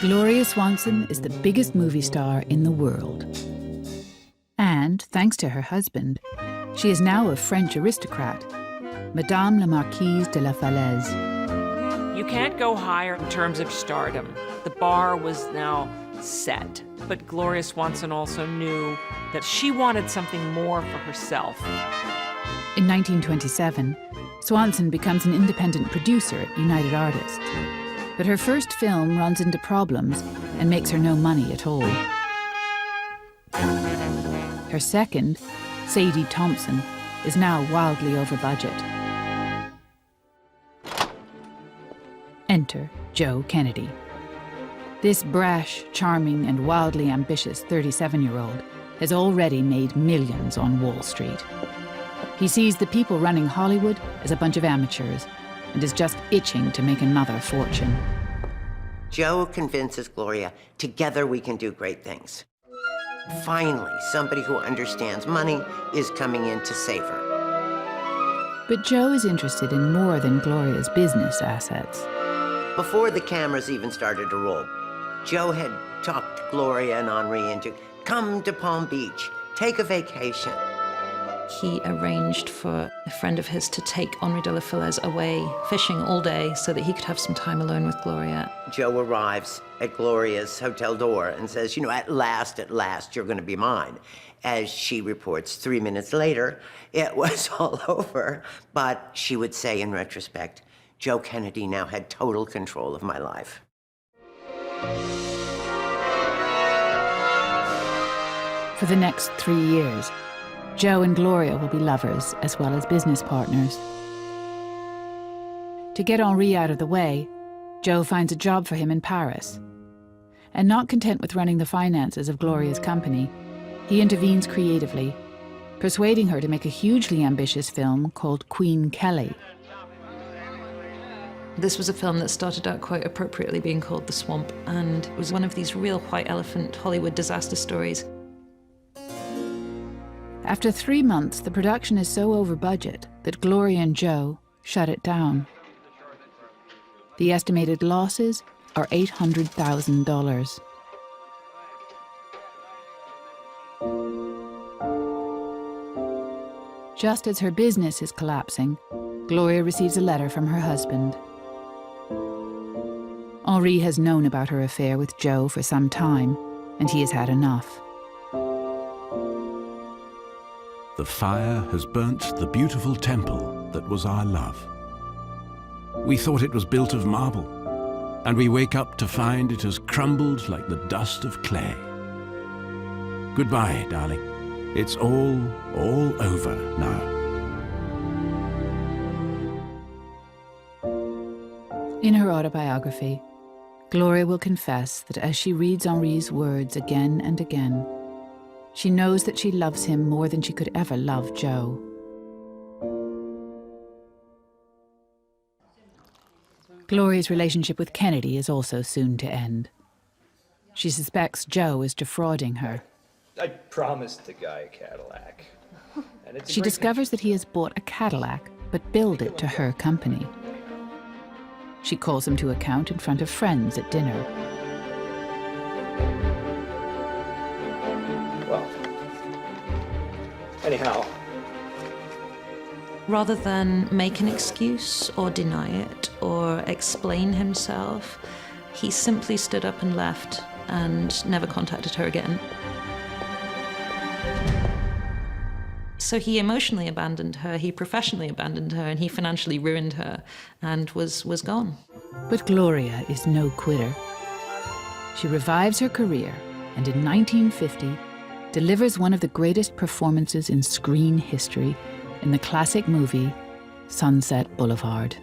Gloria Swanson is the biggest movie star in the world. And, thanks to her husband, she is now a French aristocrat, Madame la Marquise de la Falaise. You can't go higher in terms of stardom. The bar was now set. But Gloria Swanson also knew that she wanted something more for herself. In 1927, Swanson becomes an independent producer at United Artists. But her first film runs into problems and makes her no money at all. Her second, Sadie Thompson, is now wildly over budget. Enter Joe Kennedy. This brash, charming, and wildly ambitious 37-year-old has already made millions on Wall Street. He sees the people running Hollywood as a bunch of amateurs and is just itching to make another fortune. Joe convinces Gloria, together we can do great things. Finally, somebody who understands money is coming in to save her. But Joe is interested in more than Gloria's business assets. Before the cameras even started to roll, Joe had talked Gloria and Henri into come to Palm Beach, take a vacation. He arranged for a friend of his to take Henri de la Falaise away fishing all day so that he could have some time alone with Gloria. Joe arrives at Gloria's hotel door and says, you know, at last, you're going to be mine. As she reports 3 minutes later, it was all over. But she would say in retrospect, Joe Kennedy now had total control of my life. For the next 3 years, Joe and Gloria will be lovers as well as business partners. To get Henri out of the way, Joe finds a job for him in Paris. And not content with running the finances of Gloria's company, he intervenes creatively, persuading her to make a hugely ambitious film called Queen Kelly. This was a film that started out quite appropriately being called The Swamp, and it was one of these real white elephant Hollywood disaster stories. After 3 months, the production is so over budget that Gloria and Joe shut it down. The estimated losses are $800,000. Just as her business is collapsing, Gloria receives a letter from her husband. Henri has known about her affair with Joe for some time, and he has had enough. The fire has burnt the beautiful temple that was our love. We thought it was built of marble, and we wake up to find it has crumbled like the dust of clay. Goodbye, darling. It's all over now. In her autobiography, Gloria will confess that as she reads Henri's words again and again, she knows that she loves him more than she could ever love Joe. Gloria's relationship with Kennedy is also soon to end. She suspects Joe is defrauding her. I promised the guy a Cadillac. And it's She discovers that he has bought a Cadillac, but billed it to her company. She calls him to account in front of friends at dinner. Well, anyhow. Rather than make an excuse or deny it or explain himself, he simply stood up and left and never contacted her again. So he emotionally abandoned her, he professionally abandoned her, and he financially ruined her and was gone. But Gloria is no quitter. She revives her career and in 1950 delivers one of the greatest performances in screen history in the classic movie Sunset Boulevard.